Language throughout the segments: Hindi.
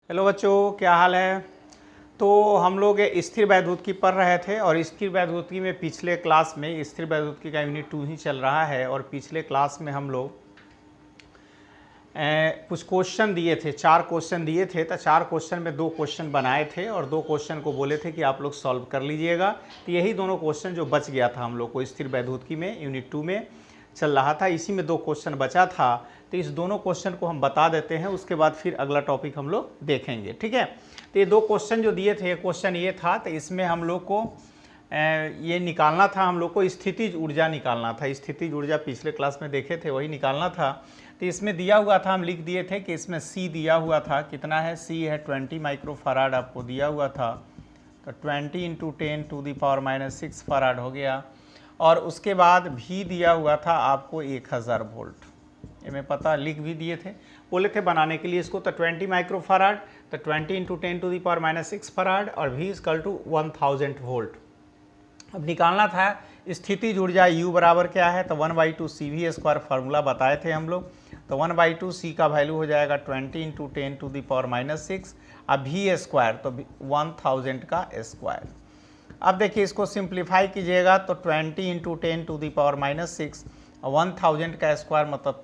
हेलो बच्चों, क्या हाल है। तो हम लोग स्थिर वैद्युतिकी पढ़ रहे थे और स्थिर वैद्युतिकी में पिछले क्लास में स्थिर वैद्युतिकी का यूनिट 2 ही चल रहा है और पिछले क्लास में हम लोग कुछ क्वेश्चन दिए थे, 4 क्वेश्चन दिए थे। तो 4 क्वेश्चन में 2 क्वेश्चन बनाए थे और 2 क्वेश्चन को बोले थे कि आप लोग सॉल्व कर लीजिएगा। तो यही दोनों क्वेश्चन जो बच गया था हम लोग को स्थिर वैद्युतिकी में यूनिट 2 में चल रहा था, इसी में 2 क्वेश्चन बचा था। तो इस दोनों क्वेश्चन को हम बता देते हैं, उसके बाद फिर अगला टॉपिक हम लोग देखेंगे, ठीक है। तो ये 2 क्वेश्चन जो दिए थे, क्वेश्चन ये था, तो इसमें हम लोग को ये निकालना था, हम लोग को स्थितिज ऊर्जा निकालना था। स्थितिज ऊर्जा पिछले क्लास में देखे थे, वही निकालना था। तो इसमें दिया हुआ था, हम लिख दिए थे कि इसमें C दिया हुआ था, कितना है, C है 20 माइक्रोफराड आपको दिया हुआ था। तो 20 × 10⁻⁻6 फराड हो गया। और उसके बाद V दिया हुआ था आपको 1000 वोल्ट। ये मैं पता लिख भी दिए थे, बोले थे बनाने के लिए इसको। तो 20 माइक्रोफराड, तो 20 × 10⁻⁶ फराड और V = 1000 वोल्ट। अब निकालना था स्थितिज ऊर्जा U बराबर क्या है, तो 1/2 CV² फार्मूला बताए थे हम लोग। तो 1/2 C का वैल्यू हो जाएगा 20 × 10⁻⁻6, अब V² तो 1000 का स्क्वायर। अब देखिए इसको सिंप्लीफाई कीजिएगा तो 20 × 10⁻⁻6 और 1000 का स्क्वायर मतलब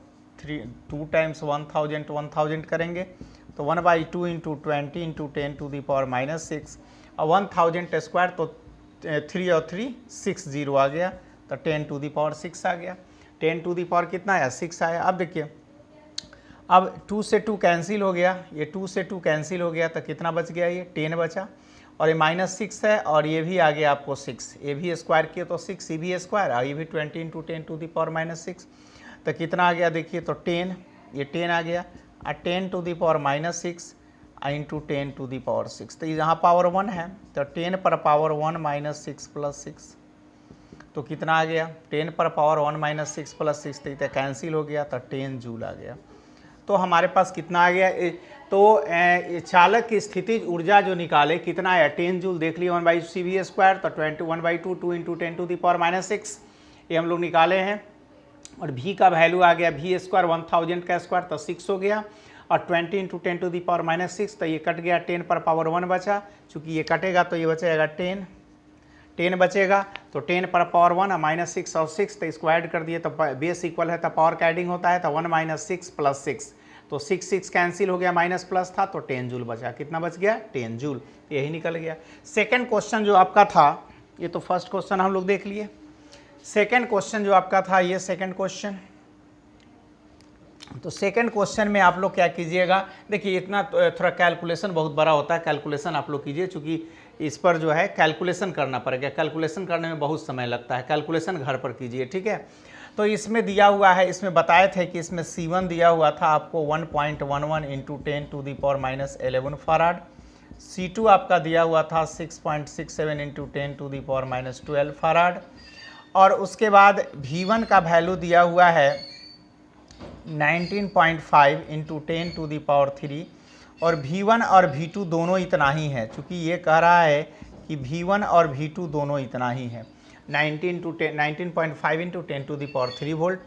2 टाइम्स 1000 करेंगे। तो 1/2 × 20 × 10⁻⁻6 और 1000 स्क्वायर तो 3 और 3 60 आ गया, तो 10⁻6 आ गया। 10 कितना आया, 6 आया। अब देखिए, अब 2 से 2 कैंसिल हो गया, ये 2 से 2 कैंसिल हो गया, तो कितना बच गया, ये 10 बचा। और ये -6 है और ये भी आ गया आपको 6, ये भी स्क्वायर किए तो 6, ये भी स्क्वायर और ये भी 20 × 10⁻⁻6, तो कितना आ गया देखिए, तो 10, ये 10 आ गया और 10 × 10⁻6 × 10⁻6, तो यहाँ पावर 1 है, तो 10 पर पावर 1 - 6 + 6, तो कितना आ गया, 10 पर पावर 1 - 6 + 6, तो कैंसिल हो गया, तो 10 जूल आ गया। तो हमारे पास कितना आ गया, तो चालक की स्थितिज ऊर्जा जो निकाले कितना आया, 10 जूल। देख लिए 1/2 CV², तो 1/2 2 × 10⁻⁶ ये हम लोग निकाले हैं। और V का वैल्यू आ गया, V² 1000 का स्क्वायर तो 6 हो गया, और 20 × 10⁻⁶ तो ये कट गया, 10 पर पावर 1 बचा, चूँकि ये कटेगा तो ये बचेगा 10 बचेगा, तो 10 पर पावर 1 और -6 और 6 तो इसको ऐड कर दिए, तो बेस इक्वल है तो पावर का एडिंग होता है, तो 1 - 6 + 6, तो 6 कैंसिल हो गया, माइनस प्लस था तो 10 जूल बचा। कितना बच गया, 10 जूल, यही निकल गया। सेकंड क्वेश्चन जो आपका था, ये तो फर्स्ट क्वेश्चन हम लोग देख लिए। सेकंड क्वेश्चन जो आपका था, ये सेकंड क्वेश्चन। तो सेकंड क्वेश्चन में आप लोग क्या कीजिएगा, देखिए इतना थोड़ा कैलकुलेशन बहुत बड़ा होता है, कैलकुलेशन आप लोग कीजिए, चूँकि इस पर जो है कैलकुलेशन करना पड़ेगा, कैलकुलेशन करने में बहुत समय लगता है, कैलकुलेशन घर पर कीजिए, ठीक है। तो इसमें दिया हुआ है, इसमें बताए थे कि इसमें C1 दिया हुआ था आपको 1.11 × 10⁻11 फराड, C2 आपका दिया हुआ था 6.67 × 10⁻12 फराड, और उसके बाद V1 का वैल्यू दिया हुआ है 19.5 × 10⁻3, और V1 और V2 दोनों इतना ही है, चूँकि ये कह रहा है कि V1 और V2 दोनों इतना ही है, 19.5 × 10⁻3 वोल्ट।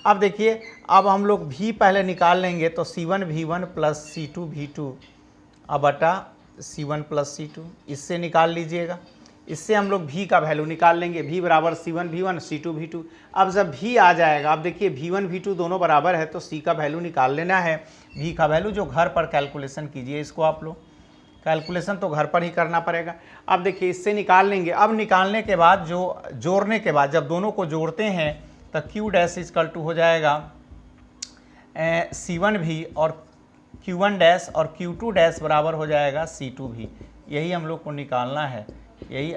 अब देखिए, अब हम लोग V पहले निकाल लेंगे, तो C1 V1 + C2 V2 बटा C1 + C2, इससे निकाल लीजिएगा। इससे हम लोग V का वैल्यू निकाल लेंगे, V बराबर C1 V1 C2 V2। अब जब V आ जाएगा, अब देखिए V1 V2 दोनों बराबर है, तो C का वैल्यू निकाल लेना है, V का वैल्यू जो घर पर कैलकुलेशन कीजिए, इसको आप लोग कैलकुलेशन तो घर पर ही करना पड़ेगा। अब देखिए इससे निकाल लेंगे। अब निकालने के बाद जो जोड़ने के बाद जब दोनों को जोड़ते हैं तो Q' = हो जाएगा C1 भी, और Q1' और Q2' बराबर हो जाएगा C2 भी। यही हम लोग को निकालना है, यही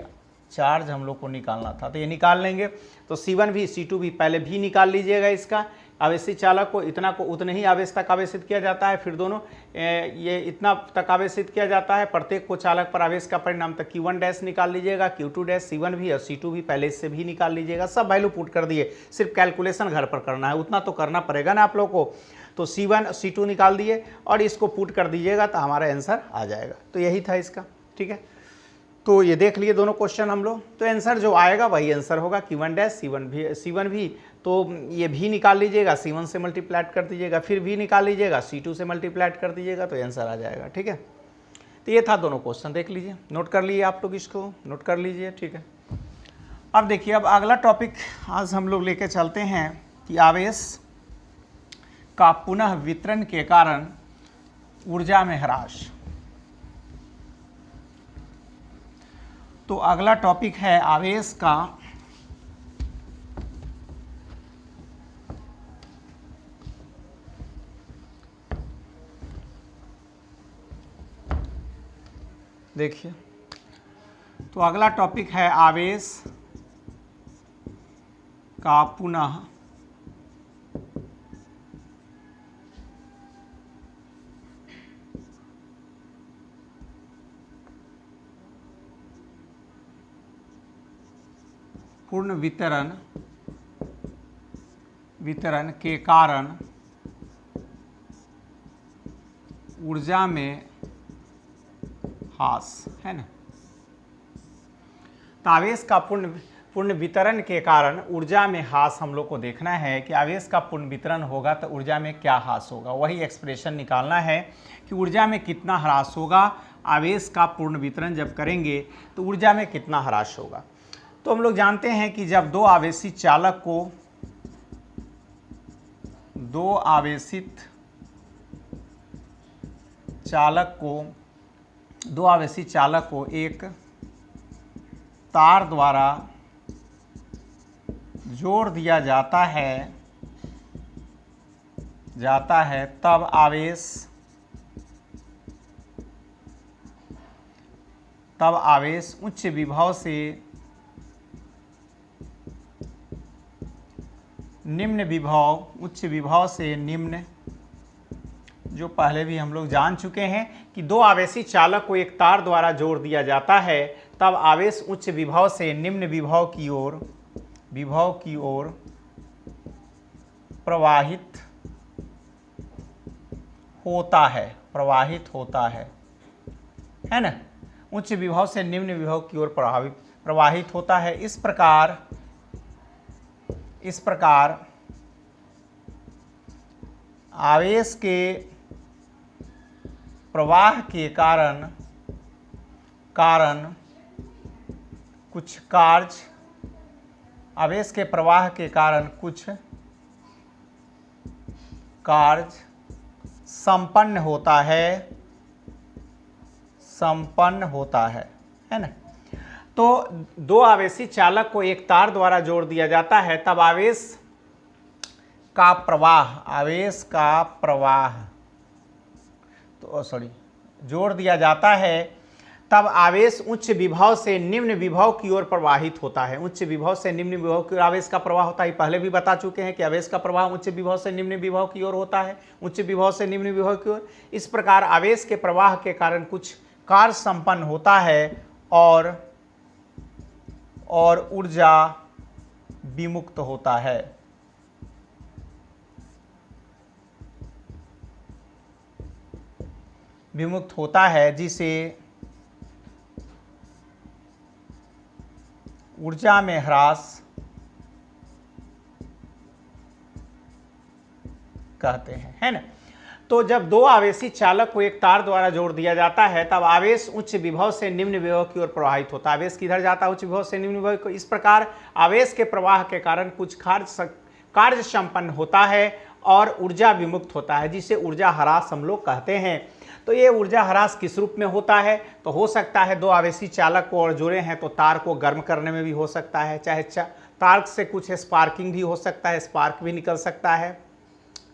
चार्ज हम लोग को निकालना था, तो ये निकाल लेंगे। तो C1 भी C2 भी, पहले भी निकाल लीजिएगा इसका। आवेशित चालक को इतना को उतने ही आवेश तक आवेशित किया जाता है, फिर दोनों ये इतना तक आवेशित किया जाता है, प्रत्येक को चालक पर आवेश का परिणाम तक Q1' निकाल लीजिएगा, Q2', C1 भी और C2 भी पहले इससे भी निकाल लीजिएगा। सब वैल्यू पुट कर दिए, सिर्फ कैलकुलेशन घर पर करना है, उतना तो करना पड़ेगा ना आप लोग को। तो C1 C2 निकाल दिए और इसको पुट कर दीजिएगा, तो हमारा आंसर आ जाएगा। तो यही था इसका, ठीक है। तो ये देख लिए दोनों क्वेश्चन हम लोग, तो आंसर जो आएगा वही आंसर होगा, Q1' C1 भी, तो ये भी निकाल लीजिएगा, C1 से मल्टीप्लाइड कर दीजिएगा, फिर भी निकाल लीजिएगा, C2 से मल्टीप्लाइड कर दीजिएगा, तो आंसर आ जाएगा, ठीक है। तो ये था दोनों क्वेश्चन, देख लीजिए, नोट कर लीजिए, आप लोग इसको नोट कर लीजिए, ठीक है। अब देखिए, अब अगला टॉपिक आज हम लोग लेके चलते हैं कि आवेश का पुनः वितरण के कारण ऊर्जा में ह्रास। तो अगला टॉपिक है आवेश का देखिए, तो अगला टॉपिक है आवेश का पुनः पूर्ण वितरण के कारण ऊर्जा में ह्रास, है ना। तो आवेश का पूर्ण वितरण के कारण ऊर्जा में ह्रास हम लोग को देखना है कि आवेश का पूर्ण वितरण होगा तो ऊर्जा में क्या ह्रास होगा, वही एक्सप्रेशन निकालना है कि ऊर्जा में कितना ह्रास होगा। आवेश का पूर्ण वितरण जब करेंगे तो ऊर्जा में कितना ह्रास होगा। तो हम लोग जानते हैं कि जब दो आवेशित चालक को एक तार द्वारा जोड़ दिया जाता है तब आवेश उच्च विभव से निम्न निम्न, जो पहले भी हम लोग जान चुके हैं कि दो आवेशी चालक को एक तार द्वारा जोड़ दिया जाता है तब आवेश उच्च विभव से निम्न विभव की ओर प्रवाहित होता है ना। उच्च विभव से निम्न विभव की ओर प्रवाहित होता है। इस प्रकार आवेश के प्रवाह के कारण कुछ कार्य संपन्न होता है ना। तो दो आवेशी चालक को एक तार द्वारा जोड़ दिया जाता है तब आवेश का प्रवाह जोड़ दिया जाता है तब आवेश उच्च विभव से निम्न विभव की ओर प्रवाहित होता है। उच्च विभव से निम्न विभव की ओर आवेश का प्रवाह होता है। पहले भी बता चुके हैं कि आवेश का प्रवाह उच्च विभव से निम्न विभव की ओर होता है, उच्च विभव से निम्न विभव की ओर। इस प्रकार आवेश के प्रवाह के कारण कुछ कार्य संपन्न होता है और ऊर्जा विमुक्त होता है जिसे ऊर्जा में ह्रास कहते हैं, है ना। तो जब दो आवेशी चालक को एक तार द्वारा जोड़ दिया जाता है तब आवेश उच्च विभव से निम्न विभव की ओर प्रवाहित होता है। आवेश किधर जाता है? उच्च विभव से निम्न विभव को। इस प्रकार आवेश के प्रवाह के कारण कुछ कार्य संपन्न होता है और ऊर्जा विमुक्त होता है, जिसे ऊर्जा ह्रास हम लोग कहते हैं। तो ये ऊर्जा ह्रास किस रूप में होता है? तो हो सकता है दो आवेशी चालक को और जोड़े हैं तो तार को गर्म करने में भी हो सकता है, चाहे तार से कुछ स्पार्किंग भी हो सकता है, स्पार्क भी निकल सकता है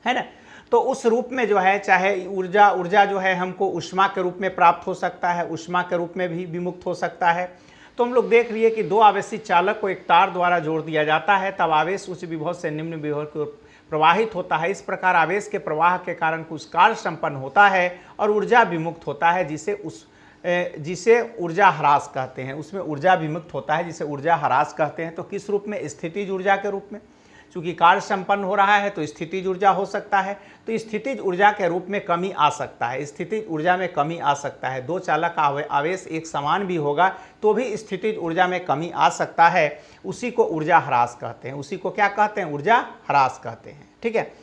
ना। तो उस रूप में जो है चाहे ऊर्जा जो है हमको ऊष्मा के रूप में प्राप्त हो सकता है, ऊष्मा के रूप में भी विमुक्त हो सकता है। तो हम लोग देख लिए कि दो आवेशी चालक को एक तार द्वारा जोड़ दिया जाता है तब आवेश उच्च विभव से निम्न विभव की ओर प्रवाहित होता है। इस प्रकार आवेश के प्रवाह के कारण कुछ कार्य संपन्न होता है और ऊर्जा विमुक्त होता है, जिसे ऊर्जा ह्रास कहते हैं। उसमें ऊर्जा विमुक्त होता है जिसे ऊर्जा ह्रास कहते हैं। तो किस रूप में? स्थितिज ऊर्जा के रूप में। चूंकि कार्य संपन्न हो रहा है तो स्थितिज ऊर्जा हो सकता है। तो स्थितिज ऊर्जा के रूप में कमी आ सकता है, स्थितिज ऊर्जा में कमी आ सकता है। दो चालक का आवेश एक समान भी होगा तो भी स्थितिज ऊर्जा में कमी आ सकता है। उसी को ऊर्जा ह्रास कहते हैं। उसी को क्या कहते हैं? ऊर्जा ह्रास कहते हैं। ठीक है।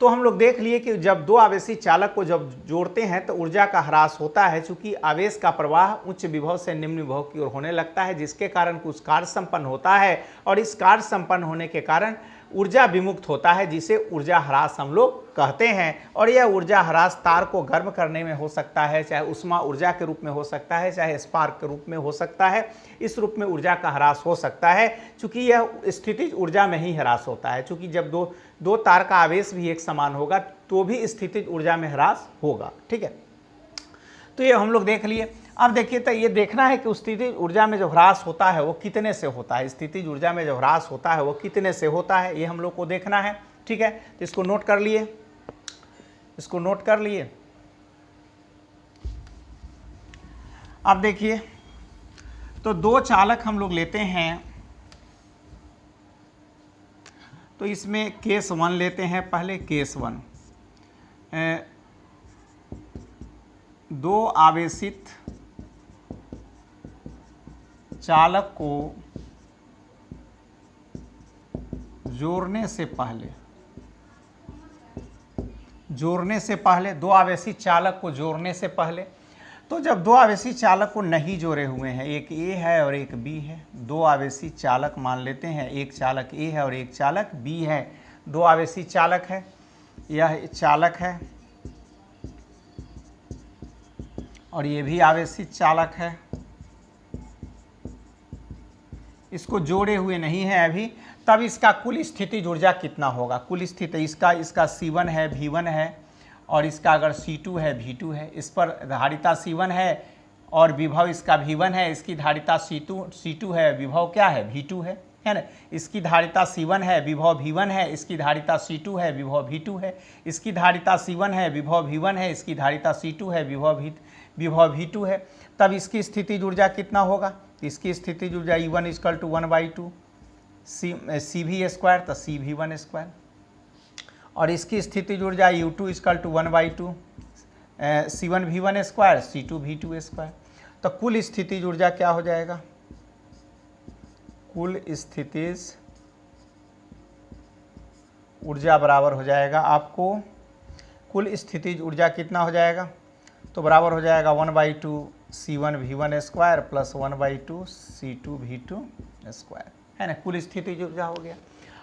तो हम लोग देख लिए कि जब दो आवेशी चालक को जब जोड़ते हैं तो ऊर्जा का ह्रास होता है, चूंकि आवेश का प्रवाह उच्च विभव से निम्न विभव की ओर होने लगता है, जिसके कारण कुछ कार्य संपन्न होता है और इस कार्य संपन्न होने के कारण ऊर्जा विमुक्त होता है, जिसे ऊर्जा ह्रास हम लोग कहते हैं। और यह ऊर्जा ह्रास तार को गर्म करने में हो सकता है, चाहे ऊष्मा ऊर्जा के रूप में हो सकता है, चाहे स्पार्क के रूप में हो सकता है। इस रूप में ऊर्जा का ह्रास हो सकता है, चूंकि यह स्थितिज ऊर्जा में ही ह्रास होता है। चूंकि जब दो तार का आवेश भी एक समान होगा तो भी स्थितिज ऊर्जा में ह्रास होगा। ठीक है, तो ये हम लोग देख लिए। अब देखिए, तो ये देखना है कि स्थितिज ऊर्जा में जो ह्रास होता है वो कितने से होता है, स्थितिज ऊर्जा में जो ह्रास होता है वो कितने से होता है, ये हम लोग को देखना है। ठीक है, तो इसको नोट कर लिए, इसको नोट कर लिए। अब देखिए, तो दो चालक हम लोग लेते हैं, तो इसमें केस 1 लेते हैं पहले। केस 1, दो आवेशित चालक को जोड़ने से पहले दो आवेशी चालक को जोड़ने से पहले, तो जब दो आवेशी चालक को नहीं जोड़े हुए हैं, एक ए है और एक बी है, दो आवेशी चालक मान लेते हैं, एक चालक ए है और एक चालक बी है, दो आवेशी चालक है, यह चालक है और ये भी आवेशी चालक है, इसको जोड़े हुए नहीं है अभी। तब इसका कुल स्थितिज ऊर्जा कितना होगा? कुल स्थिति इसका C1 है, V1 है, और इसका अगर C2 है, V2 है, इस पर धारिता C1 है और विभव इसका V1 है, इसकी धारिता C2 है, विभव क्या है? V2 है ना। इसकी धारिता C1 है, विभव V1 है, इसकी धारिता C2 है, विभव V2 है, इसकी धारिता C1 है, विभव V1 है, इसकी धारिता C2 है, विभव V2 है। तब इसकी स्थितिज ऊर्जा कितना होगा? इसकी स्थितिज ऊर्जा E1 = 1/2 CV², तो CV1², और इसकी स्थितिज ऊर्जा U2 = 1/2 C1V1², C2V2²। तो कुल स्थितिज ऊर्जा क्या हो जाएगा? कुल स्थितिज ऊर्जा बराबर हो जाएगा आपको, कुल स्थितिज ऊर्जा कितना हो जाएगा? तो बराबर हो जाएगा 1/2 C1V1² प्लस 1/2 C2V2², है ना। कुल स्थितिज ऊर्जा हो गया।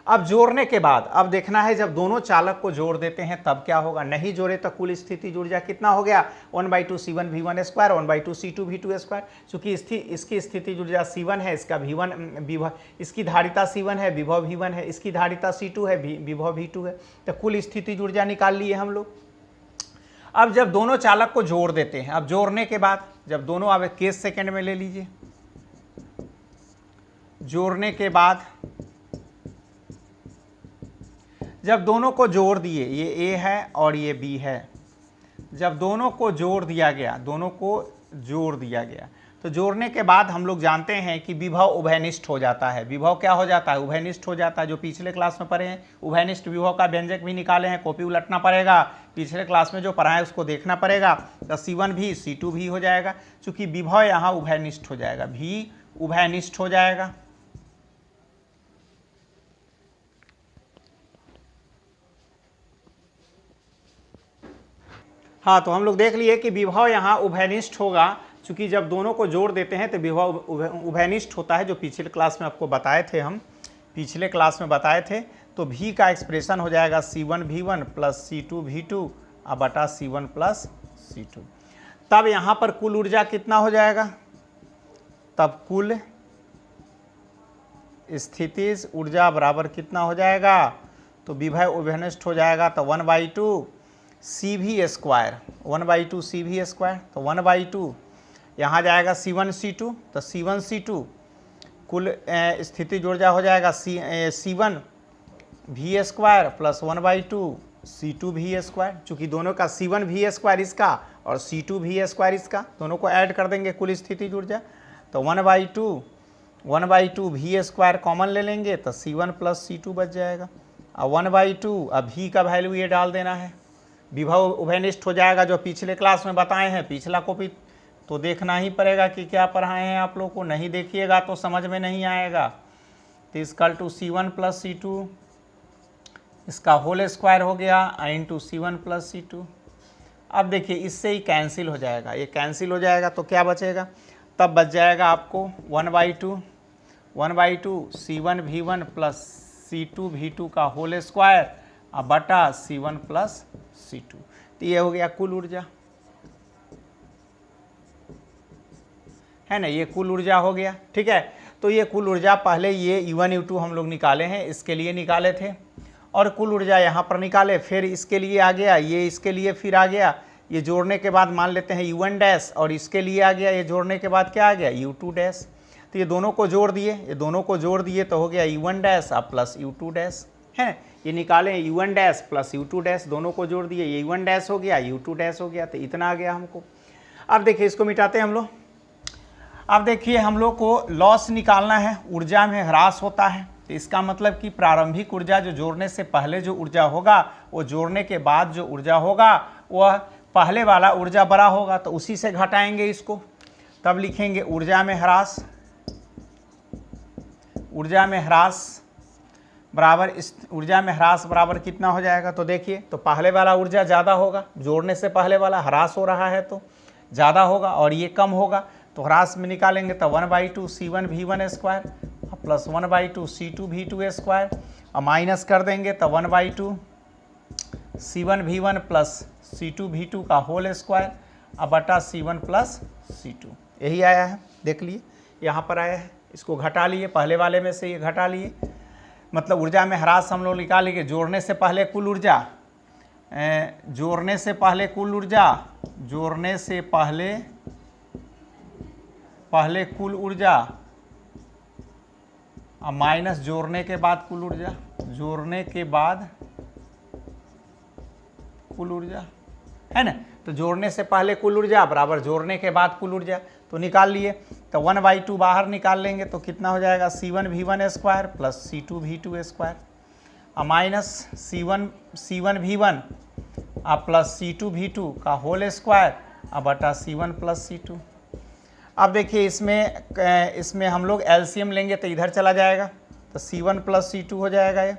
अब जोड़ने के बाद अब देखना है, जब दोनों चालक को जोड़ देते हैं तब क्या होगा। नहीं जोड़े तो कुल स्थितिज ऊर्जा कितना हो गया? 1/2 C1V1², 1/2 C2V2²। चूँकि इसकी स्थितिज ऊर्जा C1 है, इसका विभव, इसकी धारिता C1 है, विभव V1 है, इसकी धारिता C2 है, विभव V2 है। तो कुल स्थितिज ऊर्जा निकाल लिए हम लोग। अब जब दोनों चालक को जोड़ देते हैं, अब जोड़ने के बाद जब दोनों, अब केस सेकंड में ले लीजिए, जोड़ने के बाद जब दोनों को जोड़ दिए, ये A है और ये B है, जब दोनों को जोड़ दिया गया, दोनों को जोड़ दिया गया, तो जोड़ने के बाद हम लोग जानते हैं कि विभव उभयनिष्ठ हो जाता है। विभव क्या हो जाता है? उभयनिष्ठ हो जाता है। जो पिछले क्लास में पढ़े हैं, उभयनिष्ठ विभव का व्यंजक भी निकाले हैं, कॉपी उलटना पड़ेगा, पिछले क्लास में जो पढ़ा है उसको देखना पड़ेगा। तो C1 भी C2 भी हो जाएगा, चूँकि विभव यहाँ उभयनिष्ठ हो जाएगा, भी उभयनिष्ठ हो जाएगा। हाँ, तो हम लोग देख लिए कि विभव यहाँ उभयनिष्ठ होगा, चूँकि जब दोनों को जोड़ देते हैं तो विभव उभयनिष्ठ होता है, जो पिछले क्लास में आपको बताए थे, हम पिछले क्लास में बताए थे। तो V का एक्सप्रेशन हो जाएगा C1V1 प्लस C2V2 बटा C1 प्लस C2। तब यहाँ पर कुल ऊर्जा कितना हो जाएगा? तब कुल स्थितिज ऊर्जा बराबर कितना हो जाएगा? तो विभव उभयनिष्ठ हो जाएगा, तो 1/2 CV², 1/2 CV², तो 1/2 यहाँ जाएगा C1 C2, तो C1 C2 कुल स्थितिज ऊर्जा हो जाएगा C1 V² plus 1/2 C2 V²। चूँकि दोनों का C1 V² इसका और C2 V² इसका, दोनों को ऐड कर देंगे कुल स्थितिज ऊर्जा, तो 1/2 V² कॉमन ले लेंगे, तो C1 प्लस C2 बच जाएगा। अब 1/2, अब V का वैल्यू ये डाल देना है, विभव उभयनिष्ठ हो जाएगा, जो पिछले क्लास में बताए हैं। पिछला कॉपी तो देखना ही पड़ेगा कि क्या पढ़ाए हैं आप लोग को, नहीं देखिएगा तो समझ में नहीं आएगा। तो equal to C1 plus C2 इसका होल स्क्वायर हो गया इंटू C1 प्लस C2। अब देखिए इससे ही कैंसिल हो जाएगा, ये कैंसिल हो जाएगा तो क्या बचेगा, तब बच जाएगा आपको 1/2 C1 V1 plus C2 V2 का होल स्क्वायर बटा C1 प्लस C2। तो ये हो गया कुल ऊर्जा, है ना, ये कुल ऊर्जा हो गया। ठीक है, तो ये कुल ऊर्जा पहले ये U1 U2 हम लोग निकाले हैं, इसके लिए निकाले थे, और कुल ऊर्जा यहाँ पर निकाले, फिर इसके लिए आ गया, ये इसके लिए फिर आ गया, ये जोड़ने के बाद मान लेते हैं U1 डैश, और इसके लिए आ गया, ये जोड़ने के बाद क्या आ गया U2 डैश। तो ये दोनों को जोड़ दिए, ये दोनों को जोड़ दिए तो हो गया U1 dash plus U2 dash, है, ये निकाले U1 dash plus U2 dash, दोनों को जोड़ दिए, ये U1 डैश हो गया, U2 डैश हो गया, तो इतना आ गया हमको। अब देखिए इसको मिटाते हैं हम लोग। अब देखिए हम लोग को लॉस निकालना है, ऊर्जा में ह्रास होता है, तो इसका मतलब कि प्रारंभिक ऊर्जा जो जोड़ने से पहले जो ऊर्जा होगा वो जोड़ने के बाद जो ऊर्जा होगा वह पहले वाला ऊर्जा बड़ा होगा, तो उसी से घटाएंगे इसको, तब लिखेंगे ऊर्जा में ह्रास, ऊर्जा में ह्रास बराबर, इस ऊर्जा में ह्रास बराबर कितना हो जाएगा, तो देखिए तो पहले वाला ऊर्जा ज़्यादा होगा, जोड़ने से पहले वाला ह्रास हो रहा है तो ज़्यादा होगा, और ये कम होगा, तो ह्रास में निकालेंगे तो 1/2 C1 V1 square plus 1/2 C2 V2 square, और माइनस कर देंगे तो 1/2 C1 V1 plus C2 V2 का होल स्क्वायर बटा C1 प्लस C2। यही आया है, देख लिए यहाँ पर आया है, इसको घटा लिए, पहले वाले में से ये घटा लिए, मतलब ऊर्जा में ह्रास हम लोग निकालेंगे, जोड़ने से पहले कुल ऊर्जा, जोड़ने से पहले कुल ऊर्जा, जोड़ने से पहले कुल ऊर्जा और माइनस जोड़ने के बाद कुल ऊर्जा, जोड़ने के बाद कुल ऊर्जा, है ना, तो जोड़ने से पहले कुल ऊर्जा बराबर जोड़ने के बाद कुल ऊर्जा, तो निकाल लिए, तो 1/2 बाहर निकाल लेंगे तो कितना हो जाएगा C1 V1 square plus C2 V2 square, और minus C1 V1 plus C2 V2 का होल स्क्वायर बटा C1 प्लस C2। अब देखिए इसमें हम लोग एलसीएम लेंगे तो इधर चला जाएगा, तो C1 प्लस C2 हो जाएगा ये,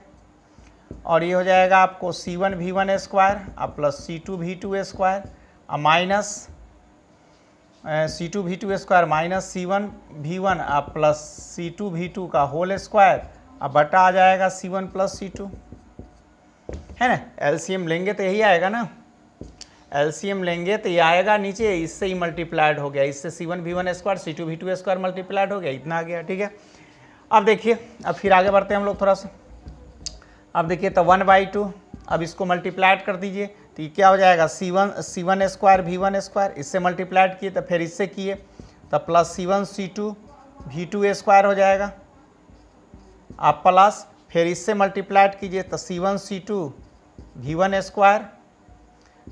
और ये हो जाएगा आपको C1 V1 square plus C2 V2 square minus C2 V2 square minus C1 V1 plus C2 V2 का होल स्क्वायर बटा आ जाएगा C1 प्लस C2, है ना, एलसीएम लेंगे तो यही आएगा ना, एलसीएम लेंगे तो ये आएगा नीचे, इससे ही मल्टीप्लाइड हो गया, इससे C1 V1 square C2 V2 square multiplied हो गया, इतना आ गया। ठीक है, अब देखिए, अब फिर आगे बढ़ते हैं हम लोग थोड़ा सा। अब देखिए तो 1/2, अब इसको मल्टीप्लाइड कर दीजिए, तो ये क्या हो जाएगा C1 स्क्वायर V1 स्क्वायर, इससे मल्टीप्लाइड किए तो फिर इससे किए तो plus C1 C2 V2 square हो जाएगा, आप प्लस फिर इससे मल्टीप्लाइड कीजिए तो C1 C2 V1 स्क्वायर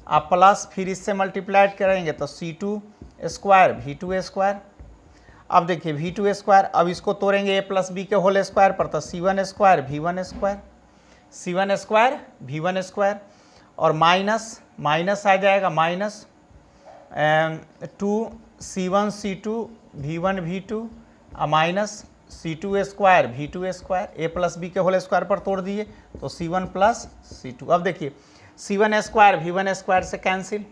आप प्लस फिर इससे मल्टीप्लाइड करेंगे तो C2 स्क्वायर V2 स्क्वायर। अब देखिए V2 स्क्वायर, अब इसको तोड़ेंगे a प्लस बी के होल स्क्वायर पर, तो C1 square V1 square, C1 square V1 square, और माइनस आ जाएगा minus 2 C1 C2 V1 V2 माइनस C2 square V2 square, a plus b के होल स्क्वायर पर तोड़ दिए तो C1 प्लस C2। अब देखिए C1 स्क्वायर V1 स्क्वायर से cancel,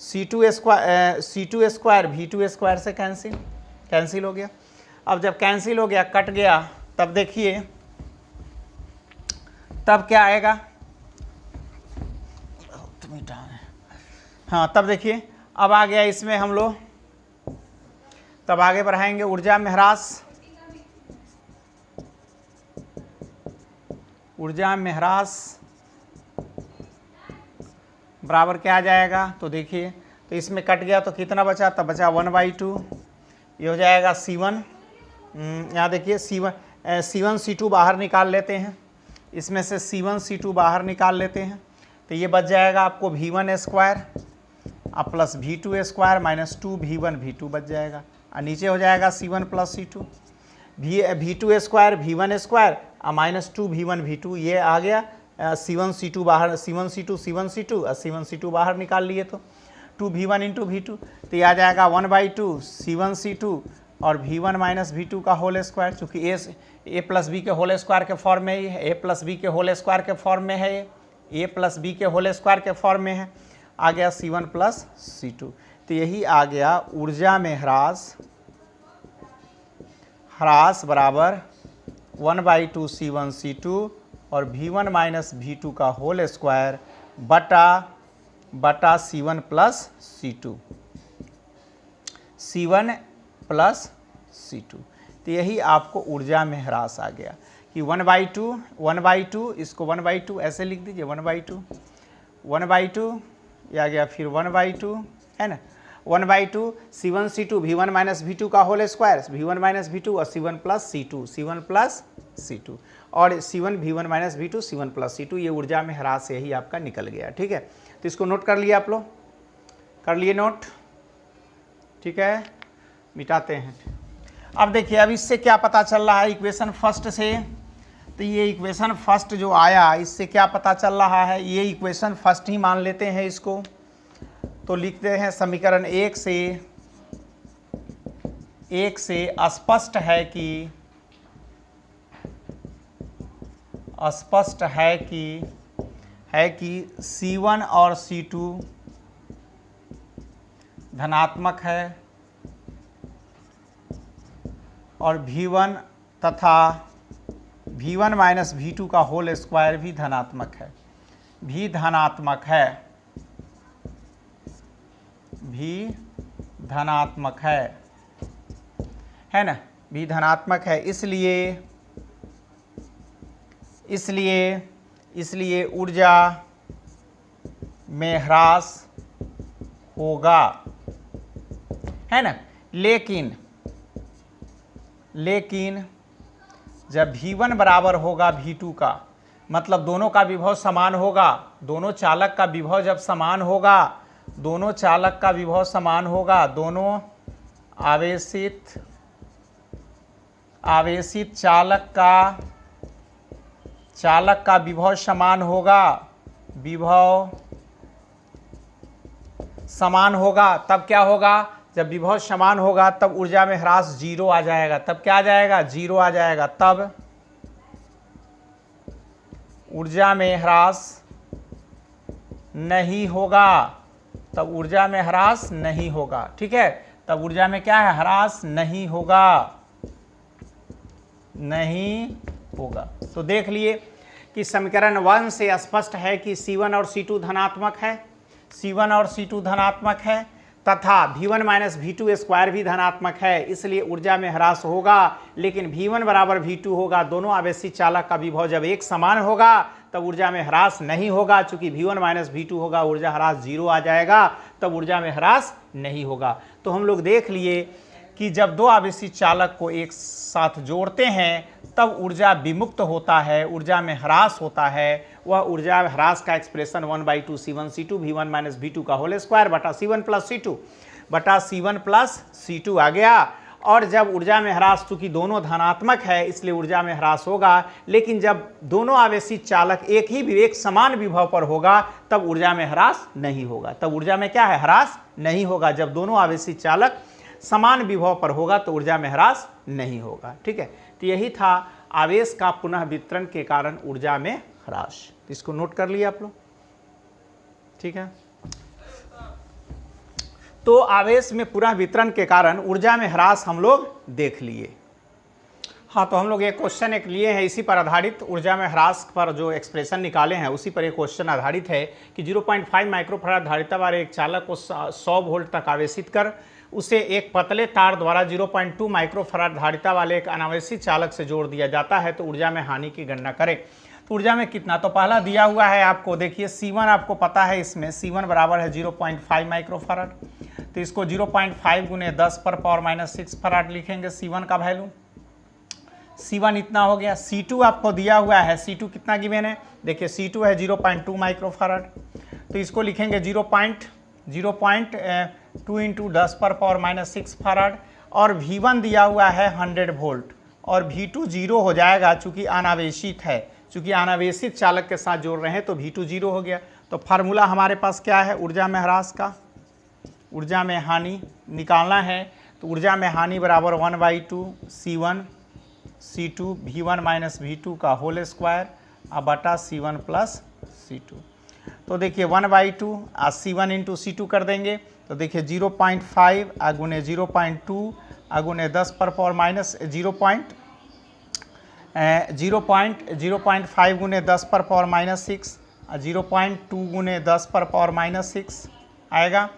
C2 square V2 square से कैंसिल हो गया। अब जब कैंसिल हो गया, कट गया, तब देखिए तब क्या आएगा, हाँ तब देखिए अब आ गया इसमें हम लोग, तब आगे बढ़ाएंगे ऊर्जा में ह्रास, ऊर्जा में ह्रास बराबर क्या आ जाएगा, तो देखिए तो इसमें कट गया तो कितना बचा, तब बचा 1/2, ये हो जाएगा C1, यहाँ देखिए C1 C2 बाहर निकाल लेते हैं, इसमें से C1 C2 बाहर निकाल लेते हैं, तो ये बच जाएगा आपको V1 square plus V2 square minus 2 V1 V2 बच जाएगा, और नीचे हो जाएगा C1 plus C2 V2 square V1 square minus 2 V1 V2, ये आ गया C1 C2 बाहर, C1 C2 और C1 C2 बाहर निकाल लिए तो 2 V1 इंटू V2, तो ये आ जाएगा 1/2 C1 C2 और V1 माइनस V2 का होल स्क्वायर, चूँकि ए प्लस बी के होल स्क्वायर के फॉर्म में ही है, ए प्लस बी के होल स्क्वायर के फॉर्म में है, ए प्लस बी के होल स्क्वायर के फॉर्म में है। आ गया C1 प्लस C2। तो यही आ गया ऊर्जा में ह्रास बराबर 1/2 C1 C2 और V1 माइनस V2 का होल स्क्वायर बटा C1 plus C2, C1 plus C2। तो यही आपको ऊर्जा में ह्रास आ गया कि 1/2 इसको 1/2 ऐसे लिख दीजिए, 1/2 ये आ गया, फिर 1/2 है ना, 1/2 C1 C2 V1 minus V2 का whole square, V1 minus V2 और C1 प्लस C2 और C1 V1 minus V2 C1 plus C2। ये ऊर्जा में ह्रास यही आपका निकल गया। ठीक है, तो इसको नोट कर लिए आप लोग, कर लिए नोट। ठीक है, मिटाते हैं। अब देखिए, अब इससे क्या पता चल रहा है इक्वेशन फर्स्ट से, तो ये इक्वेशन फर्स्ट जो आया इससे क्या पता चल रहा है, ये इक्वेशन फर्स्ट ही मान लेते हैं इसको। तो लिखते हैं समीकरण एक से स्पष्ट है कि C1 और C2 धनात्मक है और V1 तथा V1 माइनस V2 का होल स्क्वायर भी धनात्मक है, है ना, भी धनात्मक है। इसलिए ऊर्जा में ह्रास होगा, है ना। लेकिन जब V1 बराबर होगा V2 का, मतलब दोनों का विभव समान होगा, दोनों चालक का विभव जब समान होगा, दोनों आवेशित चालक का विभव समान होगा, तब क्या होगा, जब विभव समान होगा तब ऊर्जा में ह्रास 0 आ जाएगा। तब क्या आ जाएगा, 0 आ जाएगा। तब ऊर्जा में ह्रास नहीं होगा, ठीक है। तब ऊर्जा में क्या है, ह्रास नहीं होगा। तो देख लिए कि समीकरण 1 से स्पष्ट है कि C1 और C2 धनात्मक है तथा V1 माइनस V2 स्क्वायर भी धनात्मक है, इसलिए ऊर्जा में ह्रास होगा। लेकिन V1 बराबर V2 होगा, दोनों आवेशित चालक का विभव जब एक समान होगा तब ऊर्जा में ह्रास नहीं होगा। चूंकि V1 माइनस V2 होगा, ऊर्जा ह्रास 0 आ जाएगा, तब ऊर्जा में ह्रास नहीं होगा। तो हम लोग देख लिए कि जब दो आवेशित चालक को एक साथ जोड़ते हैं तब ऊर्जा विमुक्त होता है, ऊर्जा में ह्रास होता है। वह ऊर्जा ह्रास का expression 1/2 C1 C2 V1 minus V2 का होल स्क्वायर बटा C1 प्लस C2 आ गया। और जब ऊर्जा में ह्रास, चूंकि दोनों धनात्मक है इसलिए ऊर्जा में ह्रास होगा। लेकिन जब दोनों आवेशित चालक एक समान विभव पर होगा तब ऊर्जा में ह्रास नहीं होगा। तब ऊर्जा में क्या है, ह्रास नहीं होगा। जब दोनों आवेशित चालक समान विभव पर होगा तो ऊर्जा में ह्रास नहीं होगा। ठीक है, तो यही था आवेश का पुनः वितरण के कारण ऊर्जा में ह्रास। इसको नोट कर लिया आप लोग, ठीक है। तो आवेश में पुनः वितरण के कारण ऊर्जा में ह्रास हम लोग देख लिए। हाँ, तो हम लोग एक क्वेश्चन एक लिए हैं, इसी पर आधारित ऊर्जा में ह्रास पर जो एक्सप्रेशन निकाले हैं उसी पर एक क्वेश्चन आधारित है कि 0.5 माइक्रोफैराड धारिता वाले एक चालक को 100 वोल्ट तक आवेशित कर उसे एक पतले तार द्वारा 0.2 माइक्रोफैराड धारिता वाले एक अनावेशित चालक से जोड़ दिया जाता है, तो ऊर्जा में हानि की गणना करें। तो ऊर्जा में कितना, तो पहला दिया हुआ है आपको, देखिए C1 आपको पता है, इसमें C1 बराबर है 0.5 माइक्रोफैराड। तो इसको 0.5 गुने 10 पर पावर माइनस 6 फैराड लिखेंगे C1 का वैल्यू। C1 इतना हो गया। C2 आपको दिया हुआ है, C2 कितना गिवन है, देखिए C2 है 0.2 माइक्रोफैराड। तो इसको लिखेंगे 0.2 इंटू 10 पर पावर माइनस 6 फैराड। और V1 दिया हुआ है 100 वोल्ट और V2 0 हो जाएगा, चूंकि अनावेशित है, चूंकि अनावेशित चालक के साथ जोड़ रहे हैं तो V2 0 हो गया। तो फार्मूला हमारे पास क्या है, ऊर्जा में ह्रास का, ऊर्जा में हानि निकालना है। तो ऊर्जा में हानि बराबर 1/2 C1 C2 V1 minus V2 का होल स्क्वायर अब बटा C1 प्लस C2। तो देखिए 1/2 आज C1 इंटू C2 कर देंगे तो देखिए 0.5 गुने 0.2 गुने 10 पर पावर माइनस 0.5 गुने 10 पर पावर माइनस 6 0.2 गुने 10 पर पावर माइनस 6 आएगा,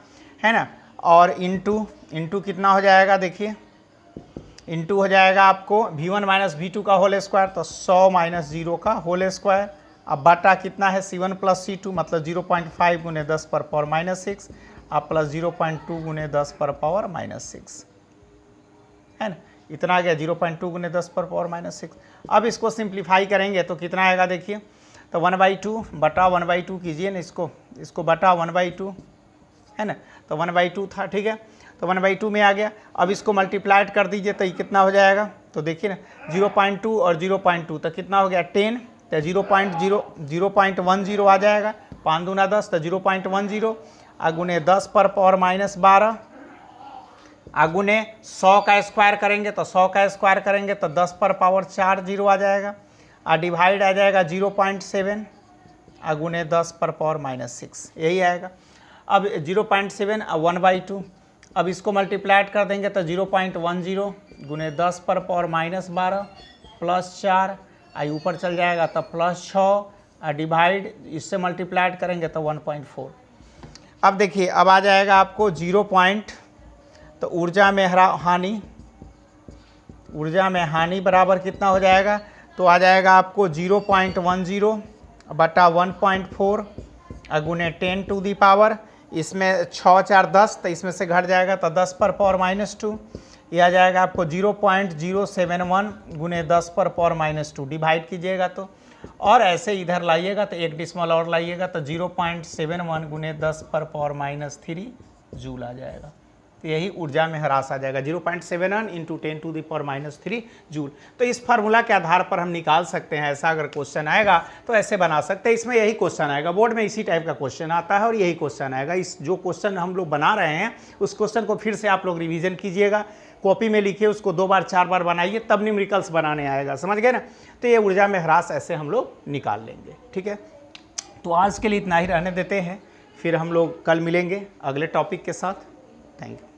है ना। और इंटू कितना हो जाएगा, देखिए इंटू हो जाएगा आपको V1 माइनस V2 का होल स्क्वायर तो 100 माइनस 0 का होल स्क्वायर। अब बटा कितना है C1 प्लस C2 मतलब 0.5 गुने 10 पर पावर माइनस 6 अब प्लस 0.2 गुने 10 पर पावर माइनस 6, है ना। इतना आ गया 0.2 गुने 10 पर पावर माइनस 6। अब इसको सिंप्लीफाई करेंगे तो कितना आएगा, देखिए तो 1/2 बटा 1/2 कीजिए ना, इसको बटा 1/2, है ना। तो 1/2 था, ठीक है, तो 1/2 में आ गया। अब इसको मल्टीप्लाइड कर दीजिए तो ये कितना हो जाएगा, तो देखिए ना 0.2 और 0.2 तो कितना हो गया 10, तो 0.10 आ जाएगा, 5 दूना 10 तो 0.10 गुने 10 पर पावर माइनस 12 गुने 100 का स्क्वायर करेंगे तो 100 का स्क्वायर करेंगे तो 10 पर पावर 4 0 आ जाएगा और डिवाइड आ जाएगा 0.7 गुने 10 पर पावर माइनस 6, यही आएगा। अब 0.7 और 1/2 अब इसको मल्टीप्लाइड कर देंगे तो 0.10 गुने 10 पर पावर माइनस 12 प्लस 4 ऊपर चल जाएगा तो प्लस 6 डिवाइड इससे मल्टीप्लाइड करेंगे तो 1.4। अब देखिए अब आ जाएगा आपको 0 पॉइंट, तो ऊर्जा में हानि बराबर कितना हो जाएगा, तो आ जाएगा आपको 0.10 बटा 1.4 गुने 10 टू दी पावर, इसमें 6 4 10 तो इसमें से घट जाएगा तो 10 पर पावर माइनस 2, यह आ जाएगा आपको 0.071 गुने 10 पर पावर माइनस 2 डिवाइड कीजिएगा तो, और ऐसे इधर लाइएगा तो एक डिसमल और लाइएगा तो 0.71 गुने 10 पर पावर माइनस 3 जूल आ जाएगा। तो यही ऊर्जा में ह्रास आ जाएगा 0.71 into 10 to the power minus 3 joule. तो इस फार्मूला के आधार पर हम निकाल सकते हैं, ऐसा अगर क्वेश्चन आएगा तो ऐसे बना सकते हैं। इसमें यही क्वेश्चन आएगा, बोर्ड में इसी टाइप का क्वेश्चन आता है और यही क्वेश्चन आएगा। इस जो क्वेश्चन हम लोग बना रहे हैं उस क्वेश्चन को फिर से आप लोग रिविजन कीजिएगा, कॉपी में लिखिए, उसको 2 बार 4 बार बनाइए, तब न्यूमेरिकल्स बनाने आएगा, समझ गए ना। तो ये ऊर्जा में ह्रास ऐसे हम लोग निकाल लेंगे, ठीक है। तो आज के लिए इतना ही रहने देते हैं, फिर हम लोग कल मिलेंगे अगले टॉपिक के साथ। Thank you.